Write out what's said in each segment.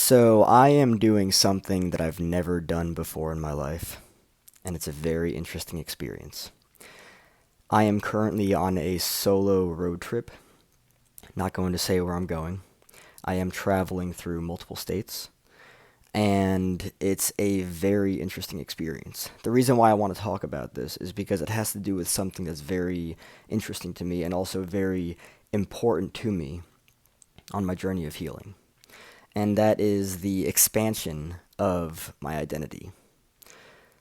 So, I am doing something that I've never done before in my life, and it's a very interesting experience. I am currently on a solo road trip, not going to say where I'm going. I am traveling through multiple states, and it's a very interesting experience. The reason why I want to talk about this is because it has to do with something that's very interesting to me and also very important to me on my journey of healing, and that is the expansion of my identity.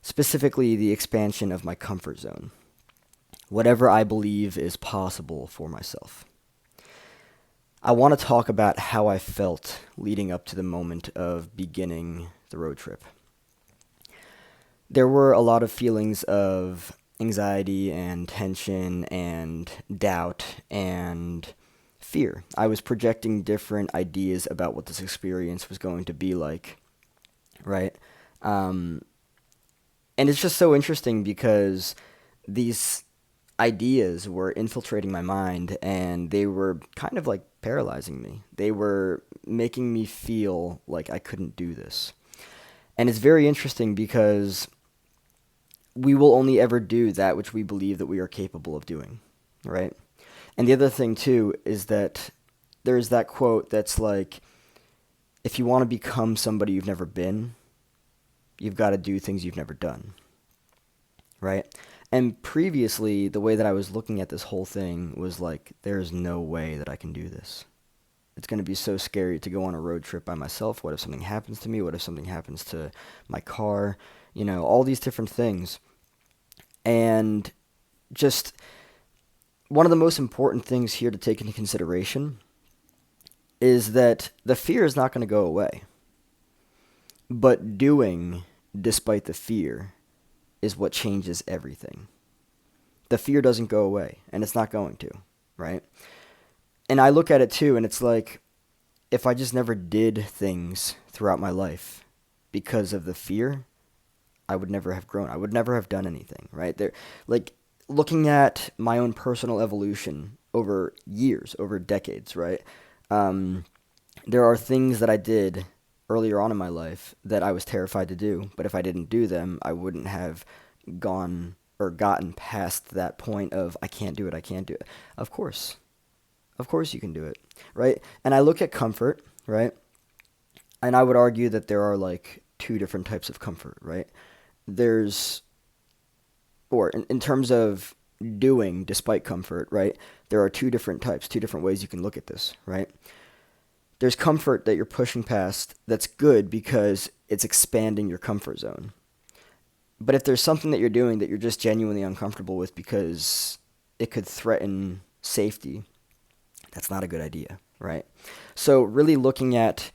Specifically, the expansion of my comfort zone. Whatever I believe is possible for myself. I want to talk about how I felt leading up to the moment of beginning the road trip. There were a lot of feelings of anxiety and tension and doubt and fear. I was projecting different ideas about what this experience was going to be like, right? Um, and it's just so interesting because these ideas were infiltrating my mind and they were kind of like paralyzing me. They were making me feel like I couldn't do this. And it's very interesting because we will only ever do that which we believe that we are capable of doing, right? And the other thing too is that there's that quote that's like, if you want to become somebody you've never been, you've got to do things you've never done, right? And previously, the way that I was looking at this whole thing was like, there's no way that I can do this. It's going to be so scary to go on a road trip by myself. What if something happens to me? What if something happens to my car? All these different things. And just one of the most important things here to take into consideration is that the fear is not going to go away. But doing despite the fear is what changes everything. The fear doesn't go away, and it's not going to, right? And I look at it too, and it's like, if I just never did things throughout my life because of the fear, I would never have grown. I would never have done anything, right? Like, looking at my own personal evolution over years, over decades, right? Um, there are things that I did earlier on in my life that I was terrified to do, but if I didn't do them, I wouldn't have gone or gotten past that point of I can't do it, I can't do it. Of course. Of course you can do it, right? And I look at comfort, right? And I would argue that there are like two different types of comfort, right? There's, or in terms of doing despite comfort, right? There are two different types, two different ways you can look at this, right? There's comfort that you're pushing past that's good because it's expanding your comfort zone. But if there's something that you're doing that you're just genuinely uncomfortable with because it could threaten safety, that's not a good idea, right? So really looking at,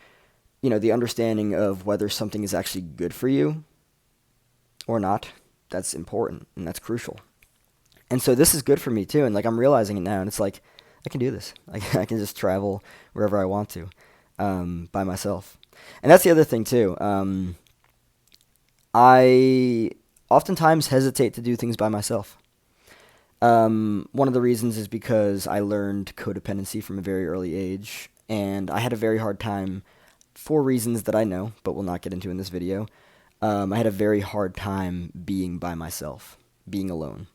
the understanding of whether something is actually good for you or not, that's important and that's crucial. And so this is good for me too, and like I'm realizing it now, and it's like I can do this. I can just travel wherever I want to, by myself. And that's the other thing too. I oftentimes hesitate to do things by myself. One of the reasons is because I learned codependency from a very early age, and I had a very hard time, for reasons that I know, but will not get into in this video. I had a very hard time being by myself, being alone.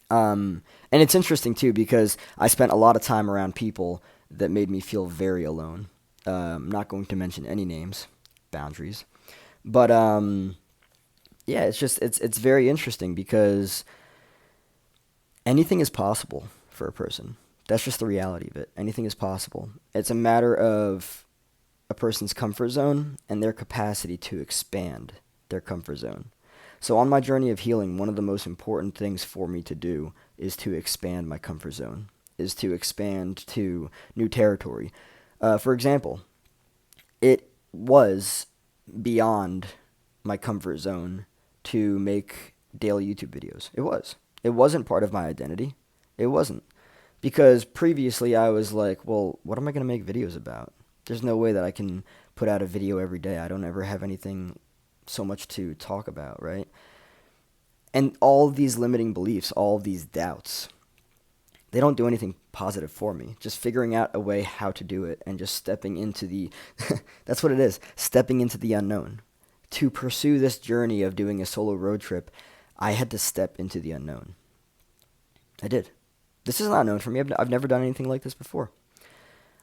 And it's interesting too because I spent a lot of time around people that made me feel very alone. I'm not going to mention any names, boundaries, but yeah, it's very interesting because anything is possible for a person. That's just the reality of it. Anything is possible. It's a matter of a person's comfort zone and their capacity to expand their comfort zone. So on my journey of healing, one of the most important things for me to do is to expand my comfort zone, is to expand to new territory. For example, it was beyond my comfort zone to make daily YouTube videos. It was. It wasn't part of my identity. It wasn't. Because previously I was like, well, what am I going to make videos about? There's no way that I can put out a video every day. I don't ever have anything so much to talk about, right? And all of these limiting beliefs, all of these doubts, they don't do anything positive for me. Just figuring out a way how to do it and just stepping into the that's what it is, stepping into the unknown. To pursue this journey of doing a solo road trip, I had to step into the unknown. I did. This is not known for me. I've never done anything like this before.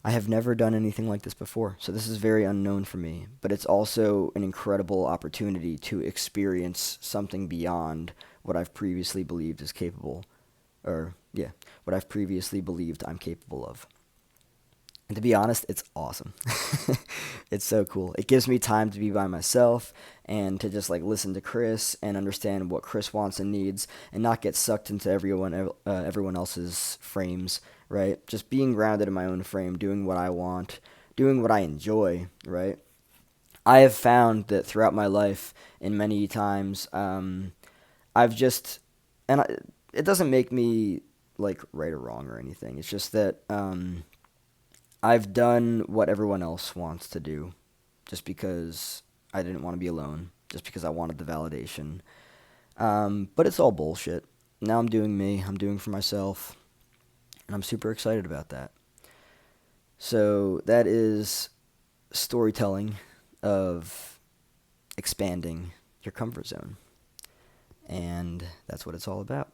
I have never done anything like this before, so this is very unknown for me, but it's also an incredible opportunity to experience something beyond what I've previously believed is capable, or, yeah, what I've previously believed I'm capable of. And to be honest, it's awesome. It's so cool. It gives me time to be by myself and to just like listen to Chris and understand what Chris wants and needs, and not get sucked into everyone else's frames, right? Just being grounded in my own frame, doing what I want, doing what I enjoy, right? I have found that throughout my life, in many times, I've just, and it doesn't make me like right or wrong or anything. It's just that I've done what everyone else wants to do just because I didn't want to be alone, just because I wanted the validation. But it's all bullshit. Now I'm doing me, I'm doing for myself, and I'm super excited about that. So that is storytelling of expanding your comfort zone. And that's what it's all about.